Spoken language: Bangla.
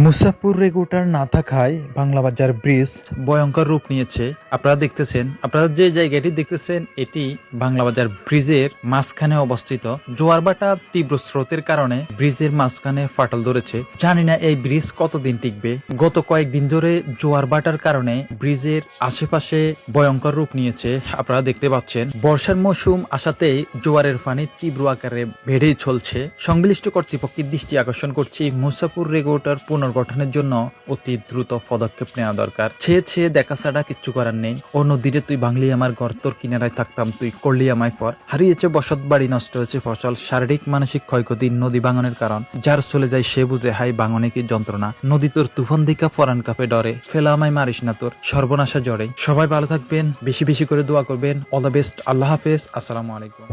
মুসাফুর রেগুটার না থাকায় বাংলা বাজার ব্রিজ ভয়ঙ্কর রূপ নিয়েছে। আপনারা দেখতেছেন, আপনারা যে জায়গাটি দেখতেছেন এটি বাংলা বাজার ব্রিজের মাঝখানে অবস্থিত। জোয়ার ভাটা তীব্র স্রোতের কারণে ব্রিজের মাঝখানে ফাটল ধরেছে। জানি না এই ব্রিজ কতদিন টিকবে। গত কয়েকদিন ধরে জোয়ার ভাটার কারণে ব্রিজের আশেপাশে ভয়ঙ্কর রূপ নিয়েছে। আপনারা দেখতে পাচ্ছেন বর্ষার মৌসুম আসাতেই জোয়ারের পানি তীব্র আকারে বেড়েই চলছে। সংশ্লিষ্ট কর্তৃপক্ষের দৃষ্টি আকর্ষণ করছি, মুসাফুর রেগুটার পুনর্গঠনের জন্য অতি দ্রুত পদক্ষেপ নেওয়া দরকার। ছেয়ে দেখা ছাড়া কিচ্ছু করার নেই। ও নদীরে তুই ভাঙলি আমার ঘর, তোর কিনারায় থাকতাম তুই করলি আমায় পর। হারিয়েছে বসত বাড়ি, নষ্ট হয়েছে ফসল, শারীরিক মানসিক ক্ষয়ক্ষতি নদী ভাঙনের কারণ। যার চলে যায় সে বুঝে হাই ভাঙনে কি যন্ত্রণা। নদী তোর তুফান দিকা ফরান কাপে ডরে, ফেলা আমায় মারিস না তোর সর্বনাশা জড়ে। সবাই ভালো থাকবেন, বেশি বেশি করে দোয়া করবেন। অল দ্য বেস্ট, আল্লাহ হাফেজ, আসসালামু আলাইকুম।